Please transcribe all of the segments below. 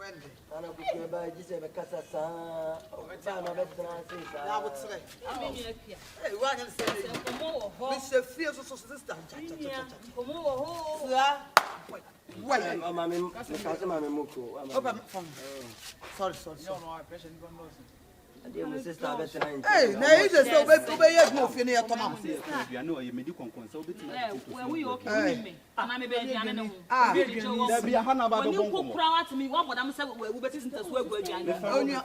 Ana kukiba jise bekasa saa. Bana betra sisa. Na botre. Eh, wa nya se. Me se fie so sister. Komo wo ho. Sa. Why? Mama me kasi mama moko. Open phone. Sorry. No, I pressure go no. Ade mo sister betra nti. Hey, na you just obey yes mo fie na ya toma. Bia no ye medi konkon so beti na. We okay me. Ana me be aduane ne ho. Da bia ha na ba be bonko mo. Kura wat me wa bodam se we beti sinta so agu aduane.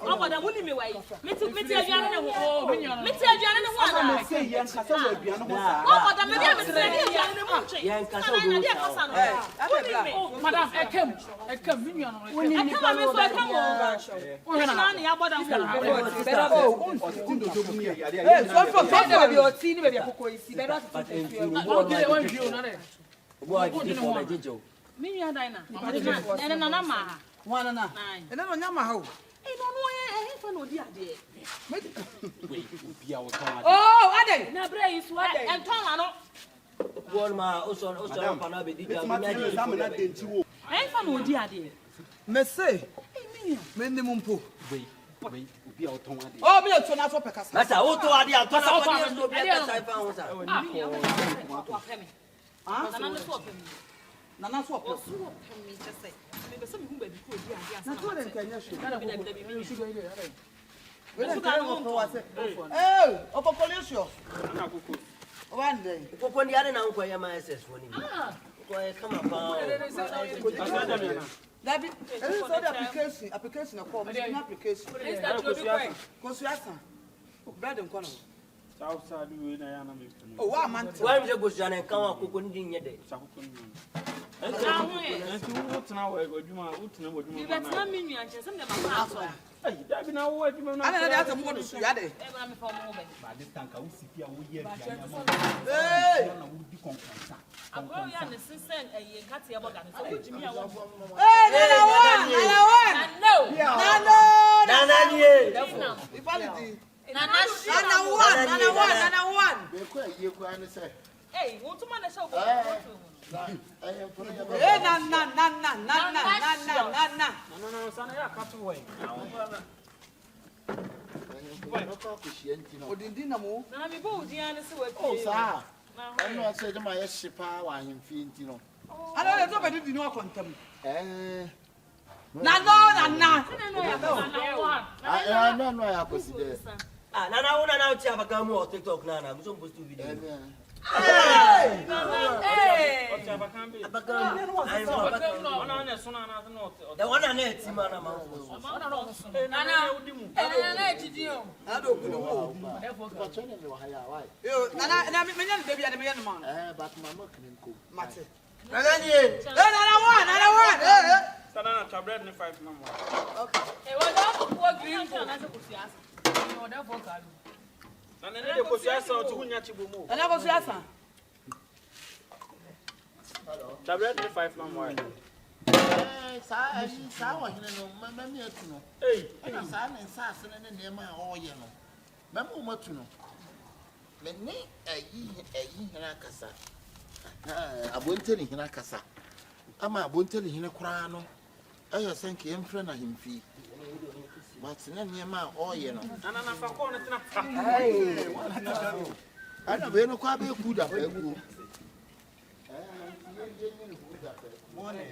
Wa bodam woni me wai. Meti aduane ne ho. Meti aduane ne ho ana. Me say yen kasa wa aduane ho sa. Wa bodam me be aduane ne ho nche. Yen kasa go. Madam ekem me nua no. Ekem me so ekem o. Na na ya bodam se. Otindo do bumi ya ya. Hey, so baby oti ni baby akoko isi. Baby oti. One view na re. Boy, di for the jijo. Me nua Daina. Nene na na ma. Wana na. Ene no nya ma ha o. No he fa no di ade. Bia wo ton ade. Oh, ade. Na bra yi so ade. Enton ano. Boy ma o so pa na be di ja. Me nya ji na denti wo. Fa no di ade. Me say. Me ndi mumpo. Wei, bia wo ton ade. Oh, me to na so pekasa. Masa o to ade ato na ko ni so bi ata fa ho sa. Nana so O so me just say. Me be say me hu ba bi ko di ade asa. na to den kanya shu. Opoku. Na koko. One day. Koko ndi ade na nkwa ya ma SS woni bi. Ko e kama pa. David, so the application call me application. Cause you ask bread and corner. South we na ya na me. Oh, wa man. Wa me go sha na kan wa koko ndi nye de. Sakoko ni. Enti wo tena wo adwuma, wo tena wo adwuma. Me betina me nua nche se me ma aso. Ai, da bi na wo adwuma na. Ana na ata mo do su ya de. E bra me fa mo be. Ba de tanka wo sipia wo ye bia ya mo. Hey! Na wo di konkonsa. Agro ya ne sisen eye kate e boga no so wojimi ya wo. Hey, Nana one. No. Nana nie. Equality. Nana one. Be ko aye ko an say. Hey, won to man na show go. Hey, Nana. No, sana ya kato we. Odindi na mo. Na me bo odi an se wa Oh, sir. I know I said my shipa wa him finti no. Ana le to be di no akontam. No ya. No, I consider. Ah, nana una na uchi abaka mu on TikTok na go so post video. Hey! Oti abakan bi. Abaka mu. Ona na so na na no. The one na eti ma na ma. Nana ejidi o. Ado ku no wo. But when you were higher, why? Yo, Nana me nya baby ade me nya man. But my milk can cook. Mate. Nana nie. Nana one. Sana na tablet ni 5 mama. Okay. E wa da ko green ko na se ko siasa. No da for kalu. Na nene de ko siasa o tu nya chibomo. Nana ko siasa. Tablet ni 5 mama. Sa wa hene no mama atu no. Na sa ne sa ase ne ne ma o ye no. Mama o matu no. Me ni ayi hena kasa. Abonteni hena kasa. Ama abonteni hena kura no. Ayo sanke emfra na himfi. But na ne ma o ye no. Ana na fa ko na tena. Ai. Ana be no kwa be ku da fa ku. Good morning.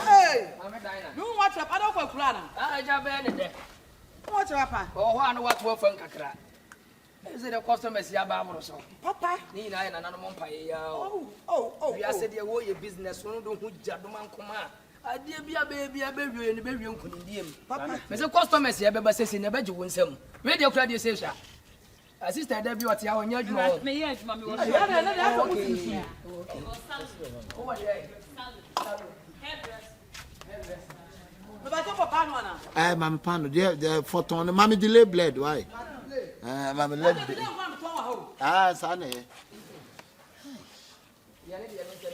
Hey. You watch up. I don't go kula na. Ja be ne de. Watch up pa. Ho anu wat wo fan kakra. Is the customers ya ba amro so. Papa. Ni na na no mpaye ya. Oh. We ase de wo ye business no do hu jado man koma. Ade bia be wie ne be wie nkunindiem. Papa. Me say customers ya be ba sesi ne be ji wo nsam. We de kura de say sha. Sister de bi oti ya onya dwuma. Me ye adwuma me wo. Na Okay. Over there. Hairdress. Me ba to papa no na. Mama pano the photon mama delay blade why? Mama let. Sa na e. Ya ne de no se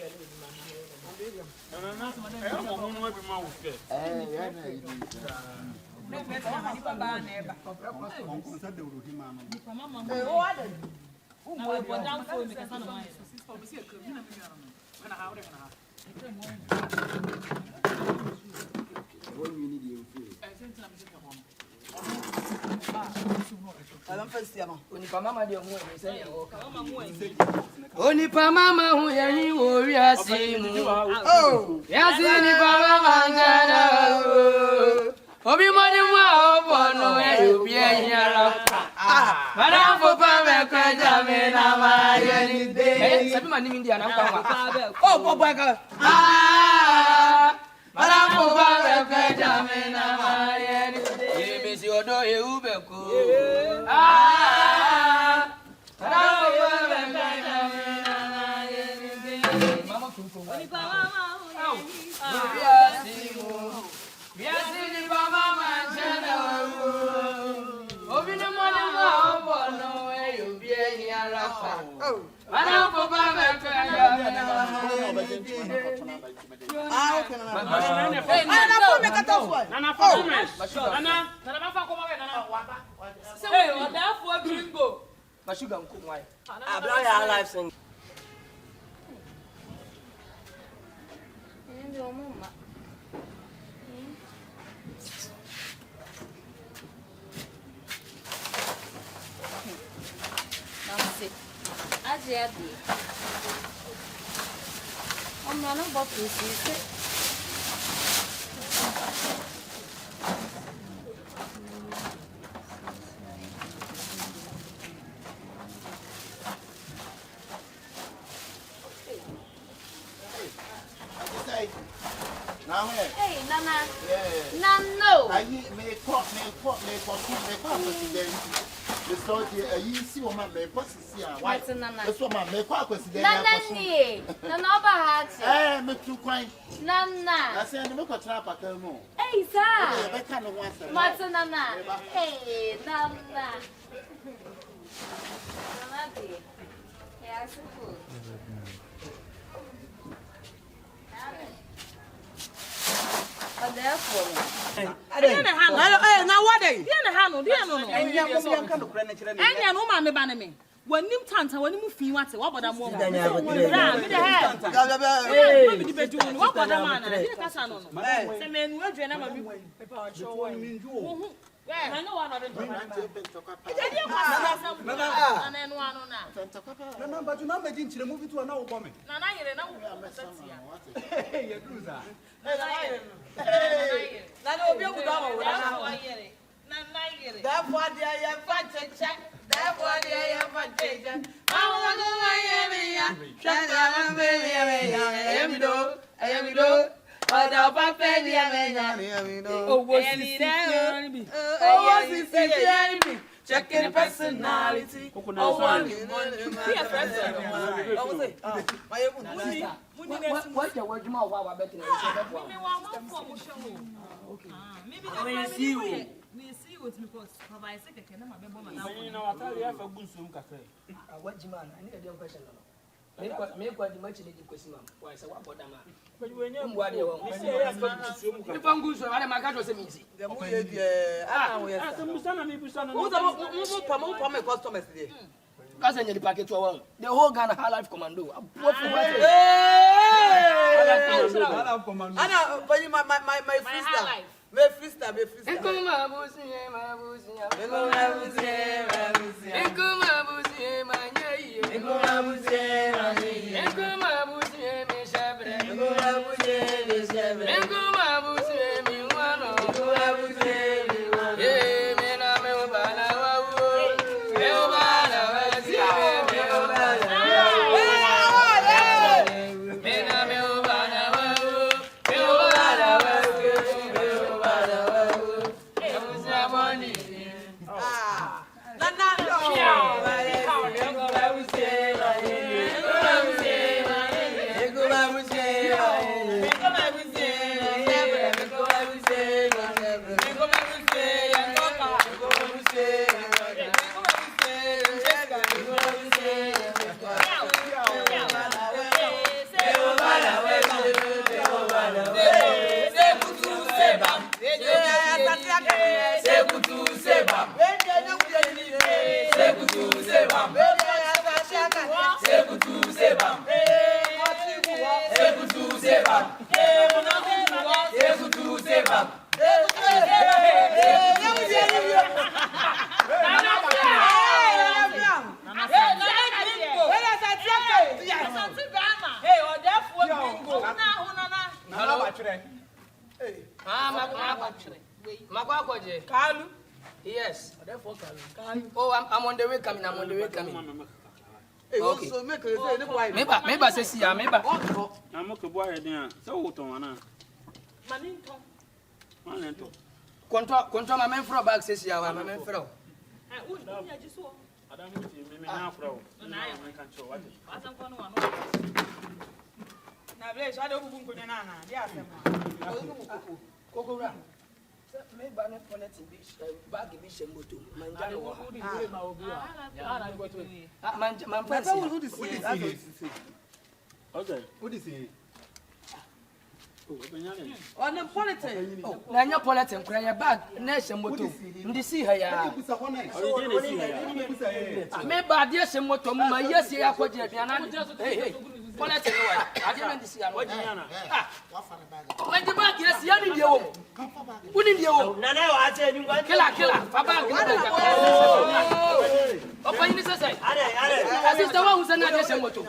me ni ma. Na mo mo bi ma wo fe. Ya na yi. Me be na ni baba na eba. Konkonsa de uro hima no. Mama. O ade. Na we go down for me ka sana mai. jama. Onipa mama de hu e se ye wo ka. Onipa mama hu ye yin wo wi asimu. Oh. Ya si nipa mama njana o. Obi mo ni mu a obo no e obi ehiara. Mara fo pa me kwa jame na ma ye ni de. Sabi ma ni mi dia na kwa wa. Oh boy ka. Mara fo pa me kwa jame na ma ye ni de. Ye me si odo e ube ko. Mara fo pa me kwa jame na ma ye ni de. Mama kuko. Oni pa mama. Biasi ni mama manjana wo. Obi ni mo ni mo obo no e yo bi e arafa. Mana ko ba me kwa ya me na. Okay na. Na fo me kata fo. Nana fo me. Nana ma fa ko ma we nana wa ba. Hey, oda fo gringo. Mashuga nko nwai. Abla ya life sing. Ndio mama. Ajebi. Ọmọ náà bọ̀ kìí sí sí. Hey, Nana. Yeah. Nano. I may call president. The soldier, you see what my boss is here. Why? That's what my make call president. Nana ni. Nana ba hati. Eh, me too quiet. Nana. I said, look at trap at the moon. Hey, sir. I can't answer. Mata Nana. Hey, Nana. Nana di. Yeah, super. Na what day? Dia na ha no, dia no no. Enya no ma me ba ne me. Wanim tanta, wanim fi wate, wa boda mo. Danya go Bra, me de ha. Hey. Me be du no, wa boda ma na. Dia ka sa no no. Se me nu adwe na ma me pepa o cho wo. Na no wa no de do. Dia kwa sa na na no anu na. Na ba tu na meji nchire mu fitu na wo bome. Na na yere na wo satia. Ye cruiser. Na no obi ogudo ma wo na. Therefore, they are fantastic. Therefore, they are fantastic. I want to checking personality. We see you because provide second can my baby man. You know what I have a good swim cafe. What you man? I need a question. Make what the much need to question. Why say what about them? But when you What do you want? If I'm good, so I am a cat was a meeting. The movie, who's a customers today? That's in the packet to one. The whole Ghana High Life Commando. What for what? My sister. Ekuma busi, Ekuma busi, manye. Ekuma busi, me shabre. Ekuma busi, me wano. Eh, me na me ubala wawo. Me ubala wasi, me ubala. Me na me ubala wawo. Me ubala wasi, me ubala wawo. Ebusa boni. Makwakoje. Kalu. Yes. Oh, I'm on the way coming. Okay. So make it say boy. Meba say see ya, meba. Na mo ke boy den. Se wo ton wana. Maninto. Control my men for bag say see ya, my men for. Adam ti me na afro. Na ya me kan cho wadi. Asan kono wano. Na ble so ade obubu nkonya na na. Dia asem. Kokora. Meba no connect bag bi shemoto. Manjalo wa. Man fancy. Okay. What is it? On the politics. Na nya politic kura ya bag na shemoto. Ndi si ha ya. Meba dia shemoto mu ma yesi ya kwaje aduana. Hey. Politic no wa. Ade na ndi si ya no. Wajiana. When the bag yes ya ni die wo. Uni die wo. Na na wa ate ni ngwa. Kila fa bag ni bag. Opa ni se sai. Are. Assist wa hu sana dia shemoto.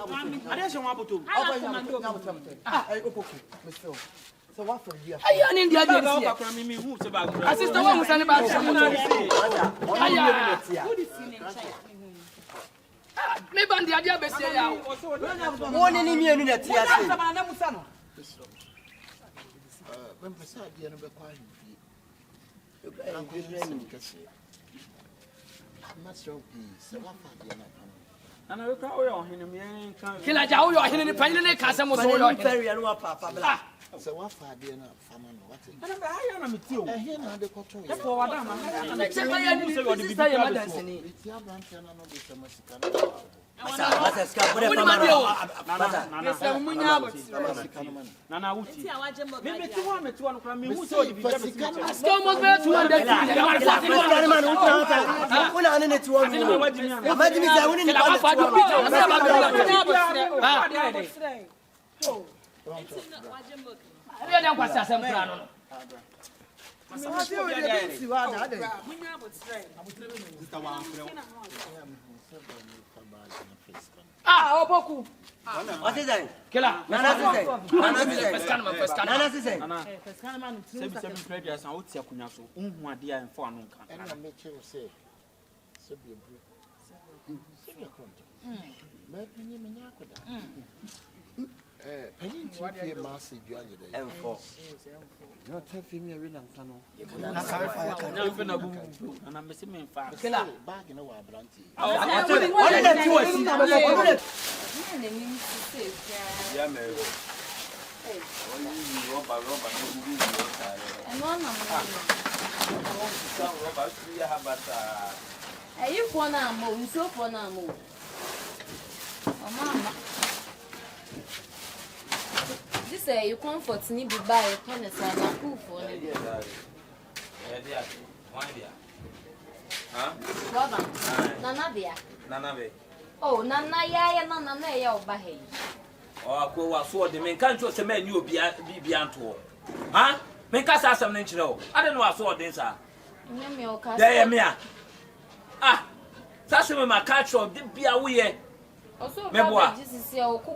Ade se wa botom. Ai opoku. Mr. So what for you? Aya ni dia dia si. Ba kwa mi hu se bag. Assist wa hu sana bag shemoto. Aya. Me bandi adia be se ya. Woni ni mienu na tia se. When Passad, you know, quiet. I'm not so peace. Ana we ka o yo hene me kan. Kila ja o yo hene ni panyi ni ka se mo so yo hene. Very anu papa bla. So what for dear na family what? Ana ba ya na meti o. Here na de koto. E for wada ma. Se ba ya ni sister ya madanse ni. It's your branch na no be so much can. Masa ska bure pama. Nana wuti. Me meti wa no kra me hu se o di bi be si. Asko mo be 200. Una ane ne tuwa. Amadi mi za woni ni Kila fa du picture na se ba be na kwasi asem kra no. Opoku. What is that? Kila. Nana sise. Nana sise. Nana. Sebi predia san o ti akunya so. Unhu ade a enfo anu nka. And I make you say, so be a break. Maybe me nyakoda. Penny to be a massive judge. M4. No, tell me a real ansano. Na fe na bu. Ana me se me fa. Kila. Bag in a while, Branty. What is that you see? Yeah, man. Only rubber no good. And one Are you for now? Move so for now. Move. Oh, Mama. This say you comfort me be by a corner side and cool for me. Huh? Nana dear. Nana be. Oh, Nana, ya, Nana, ya, Bahay. Oh, go was so the main country was a man you be beyond to. Huh? Make us ask some natural. I don't know what saw this. There, me. Ah, that's my culture. Be away. YEBOAH.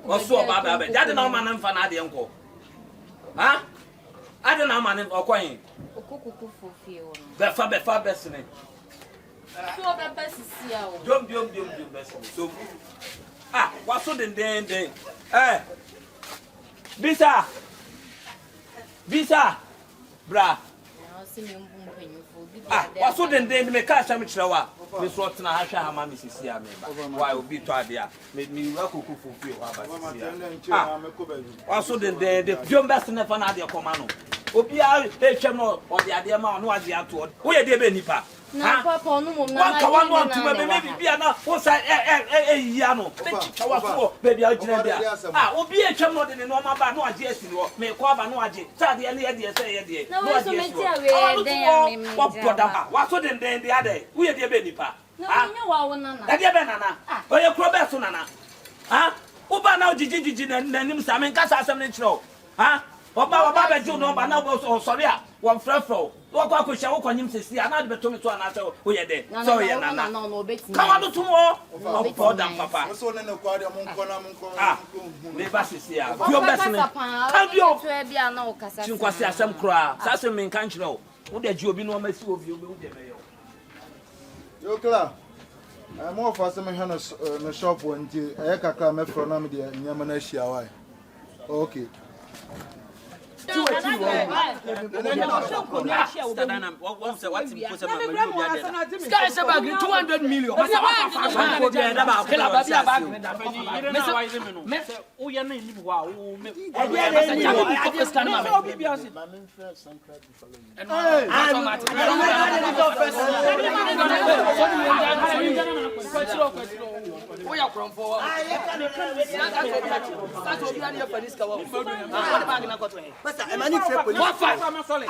Also, Baba, that no man and Fanadi uncle. Huh? I don't know, man, or coin. The Faber best name. Don't so. Ah, what's so then? Eh, Bisa, bra. Ah, what's so then? Me catch some chihuahua. Miss Watson, I shall have Mrs. Yam. Why will be to Alia? Made me work who fulfill. Ah, what's so then? The John Best never had your command. Obia, HMO, or the idea man was the outward. Where they be nipa? Papa, no, one to maybe be an what's Yano, baby, ah, will be a chamber in the normal bar, no idea, may call no idea, Saturday, any idea, say, what's so then the other? We are the baby pa. That your banana, or your crop, Nana. Ah, Oba now, Gigi, and then him, some and Casa, some natural. Ah, Oba, be jo no ba na go sorry a won frefro wo kwa ko hia wo kwanyim sesi ana de beto me so ana se wo ye de so ye na na no beti ka wa do tumo o for them papa so ne kwa de mon kona me ba sesi a bio best ne ka bio to e bia na o kasa chinkwase asem kra sa se me nka nkyere wo de ji obi no ma si ovi obi wo de me yo kla mo fa se me hwa no shop wonti e kakra me fro na me de nyama na hia wa okay Sky is about 200 million. I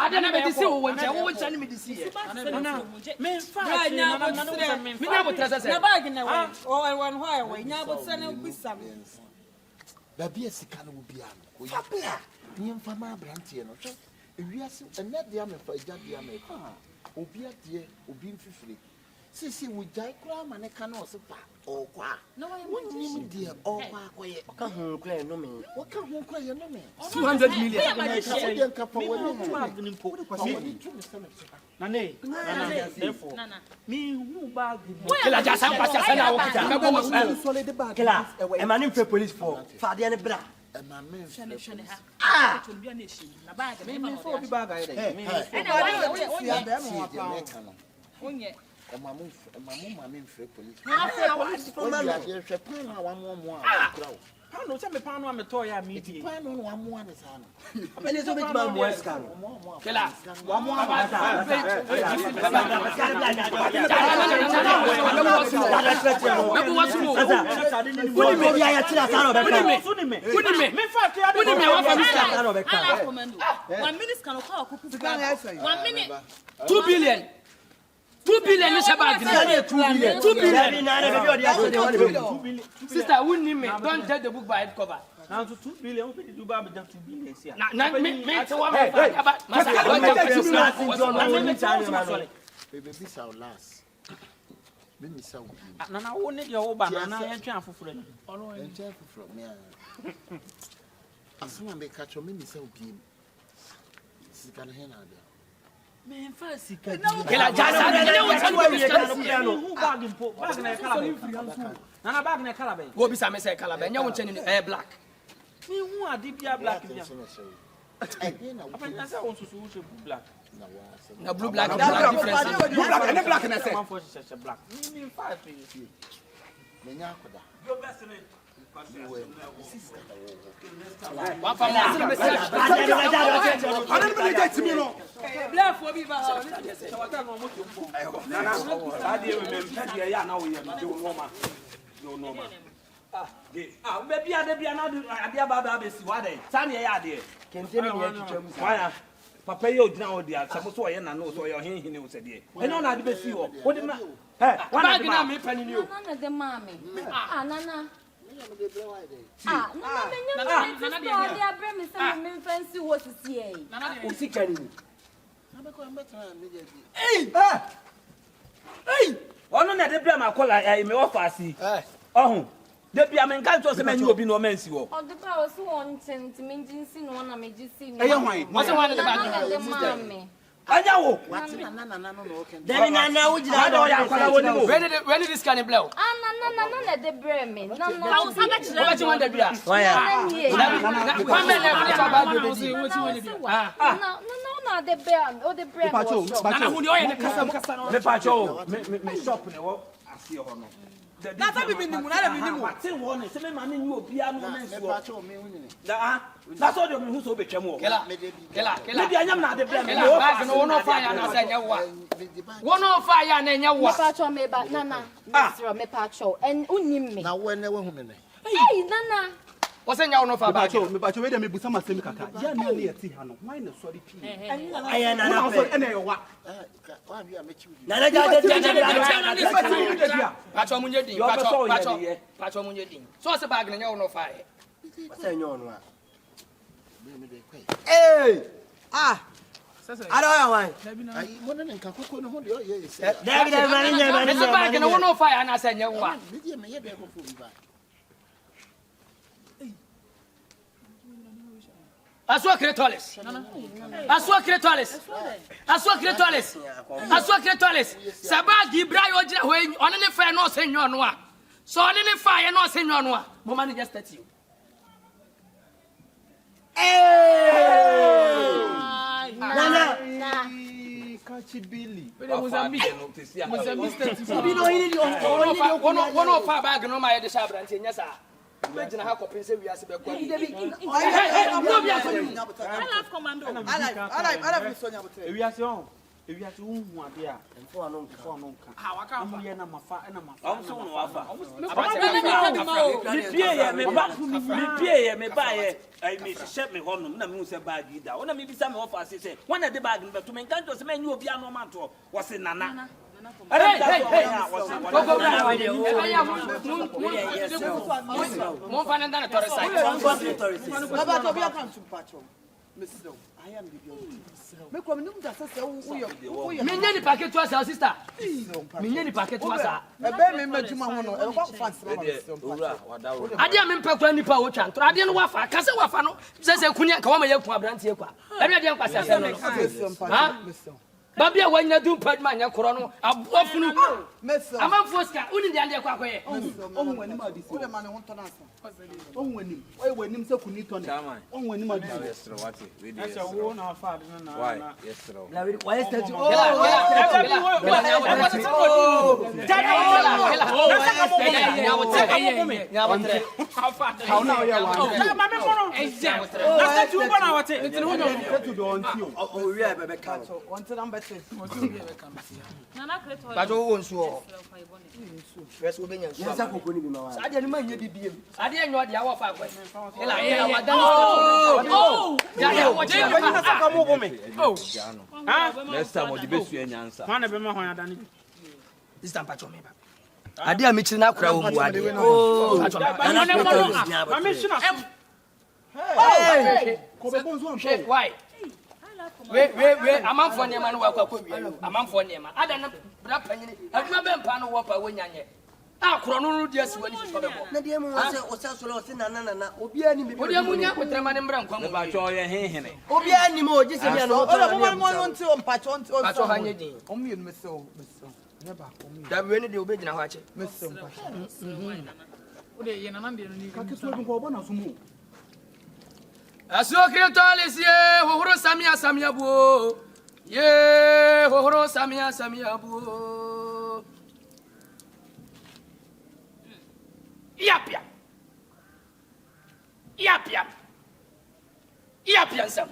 don't know see when you send me this year. Me fight me never trust na bag na o one why we nya but send bisa me. Ba bia sika no bia no. Fabia. Ni mfa ma brantie no. Hwe ewiase ene dia me fa ija dia me. Obi ade obi mfifire. Sisi wo jai kura ma ne ka na osepa okwa. No woni dia okwa akoye. Ka hu kura no me. Wo ka hu kura ye no me. 200 million. Nane, therefore. Me who bag. Kila jasa mpasa sana wakita. Mebo wasu. Solid bag. Kila. E ma nim police for. Fa de ne bra. E ma me. Shone ha. Ah. To bia na eshi. Na bag me For obi bag ayi dey. Me. Onye. Mamu mfre police. Ya hwe pan na wa mo a kura wo. How no say me pan no am to ya me die. Pan no wa mo an sa no. Abene so bit ma mo scan. Kila. Wa mo Mebo wasu. Woni me bia ya tira sa no be ka. Woni me fa to ya. Woni me wa fa Mr. Sa no be ka. 1 minute can call kuku. 1 minute. 2 billion. 2 billion is about 2 billion. Sister, wouldn't me? Don't judge the book by its cover. Now to 2 billion, we do about 2 billion here. Now, me, Baby, this our last. Baby, so. Nana, who need your oba? Nana, I'm trying for friend. I'm trying for me. As soon as they catch me, so be. She can hear now. Me first, Kila jasa ne wo tanu be who bag in po bag na kala. Nana bag na kala be. go be say me say kala be nya wo tani eh black. Me who are the black bia. I na say won so black. Na blue black difference. Blue black and black na say. Man for say black. Me five you. Me nya akoda. Your best name. One for message. I don't believe that to me no. Black for be ba. Nana, I dey remember the ya now we do normal. No normal. Baby ade bia na ade aba be si wa dey. Sa na ya ade. Kente me ya twitwa mu sa. Why? Papa ye odina wo dia. Samo so ye na no so ye ohenhene wo se de. Eno na ade be si wo. Wo de ma. Bag na me pani ni o. Nana de mami. Nana. Ono na de bra ma kola me ofasi. Ohun. De bia me nka to se ma nyi obi no ma nsi wo. O de ba o so won tent me jinsi no na me jisi no. Eh hwan? Mo se wan de bag. Nana de mami. Anya wo. Nana no okay. Dani na wo jira do ya kwala woni mo. When did this can blow? Nana de bre me. Nana. How sa ba chire. What you want the bia? Why? One man na bag do dey. What you want the bia? No, de bre. O de bre. Nana hu ni o ye ne kasa no. Me pa cho me shop ne wo asi ho no. Na ta bibi ni mu na bibi ni mu. Tin wo ne se me ma ne nyi obi a no ma nsi wo. Pacho me hunni. Na so de me hu so betwa mu wo. Kela. Me bia nyam na de bra me. Bag no no fire na say nya wa. Wono fire na nya wa. Pacho me ba Nana. Siro me pacho. En unim me. Na wo na wo hu me ne. Hey Nana. Wose nya wono fa bag. Me bacho we dem me busa masemi kaka. Ya na na yeti ha no. Why na sorry pi. Aya nana pe. Ene yo wa. Wa bi a mechi udi. Nana ja. Pacho munye din. Pacho munye din. So se bag na nya wono fire. Wasa nyo no a. Me de kwai. Eh! Ah. I don't want. I want to cook no hold your yes. David, it's a bag and no fire, and I said, you want. Aswa Cretolis. Aswa Cretolis. Aswa Cretolis. Aswa Cretolis. Sabagi Brayo Jaway on any fire no senor noir. So on any fire no senor noir. Momani just at you. Nana. Catchy Billy. Was a mistake. One of our bag no my disabran. Yes, sir. Imagine how compensate we are saying. I love commando. I like Sonia. We are so. If you have to one there and for no how I can't be an amafa and a mafa. Me buy I may shut me home, no moon said bag either. When I maybe some of us say, one of the bag, but to make that man you be a no man to was in Nana. Hey, more fun than a tourist site. I am the make one new that says, Many packet to us, our sister. Many packet to us. a baby member to my one and what fast. I didn't mean Papa any power chant. I didn't want for Casa Wafano, says a Kunya Kawama Brantia. Every young person. Babia when you do Padman Corono, I'm often I'm a Fosca, only the Alia Quaque. Oh, when him, I want to answer. Oh, when him so could need to know. Oh, when him, I that's a one of father. Why? Yes, why is that? But oh, so yes, we been yes, I didn't mind you be. I didn't know the hour of next time, what the best you answer. One of them are done. This time, Patrol. I didn't meet you now. Why? Wait, I'm on for your man. I'm on for your man. I don't know. I've never been pan of when you're ah, Chrono, just when it's for the Obiani with the man in Brown come about your hand. Obiani more, just a that when the original watch it. As your creatolis, ye, Horo Samia Samiabu, ye, Horo Samia Samiabu. Yapia. Some.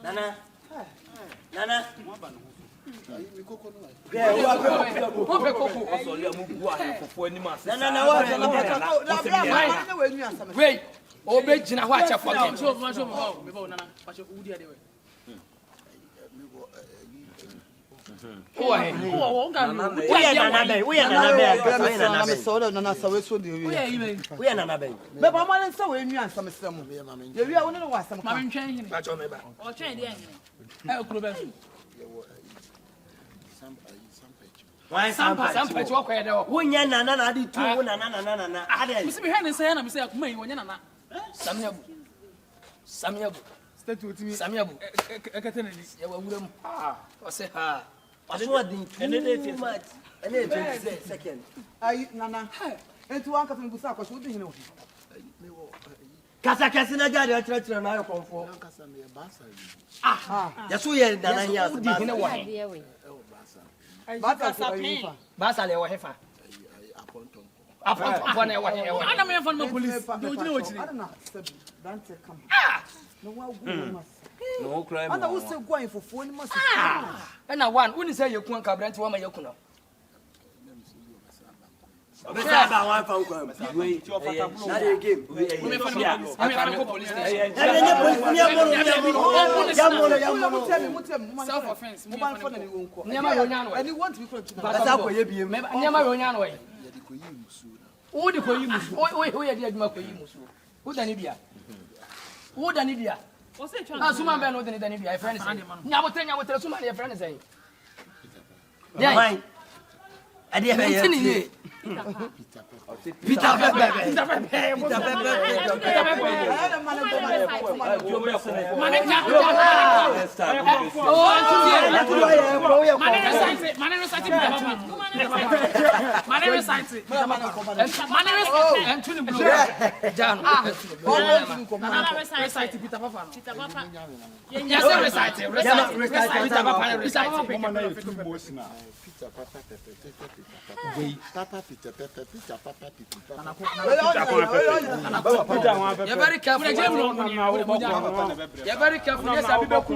Nana. Wait, obey Jina watch for him. We are why some pets walk away? When you're Nana, did two, Nana. I didn't be having say, I'm saying, when you're not. Samuel, stay with me, Samuel. I say, ah, I saw the much. And then second. I, Nana, and to Uncle Busaka, what do you know? Casacasina got a church and I come for. Ah, that's who you're done. Yes, Basale or Hefa. Upon a while, I'm here from the police. Don't know what you come. No crime. I was still going for 4 months. And I want, when you say you can't come to Wama Yokuno. Who Danibia? Who Danibia? What's Suman Ben with Danibia? A friend is saying, Yabotan, with Suman, your friend is saying. Yeah, I didn't hear Peter You're very careful. You're very careful. Yes, I'll be back.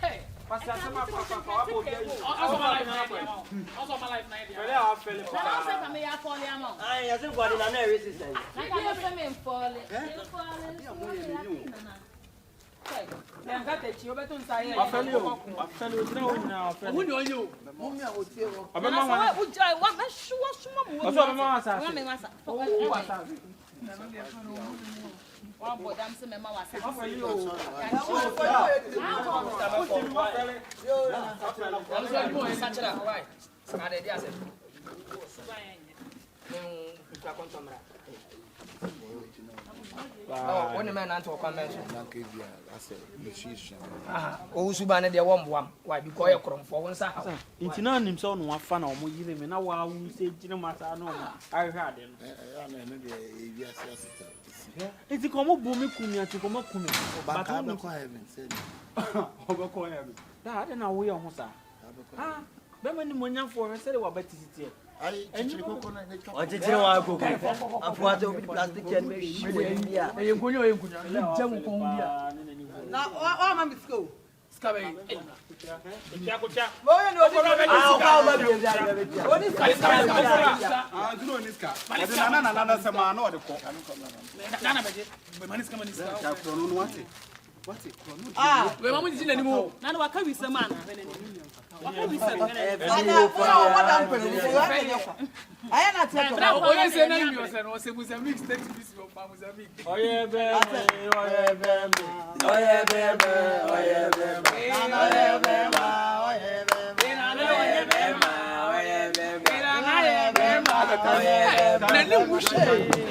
Hey, Pastor, also my life. Oh, when the man answer convention. Oh, Subana, they won't want. Why? Because you're from for one side. It's not himself, no fun or more. Even now, while we say, Jinamata, no, I heard him. It's a common booming kunya to come up to me. But I haven't said, that and we almost are. But when the money for us said, what better is it? I didn't want to go. I'm for the plastic and now, I'm at school. Scabby. What's it? Ah, we want to see anymore. Now, what can we say, man? What can we say? I am not telling you. Oh, yes, and then you said, was a mixed text piece of Mozambique. Oh, yeah, baby. Oh, yeah, baby. Oh, yeah, baby. Oh, yeah, baby. Oh, yeah, baby. Oh, yeah, baby. Oh, yeah, baby.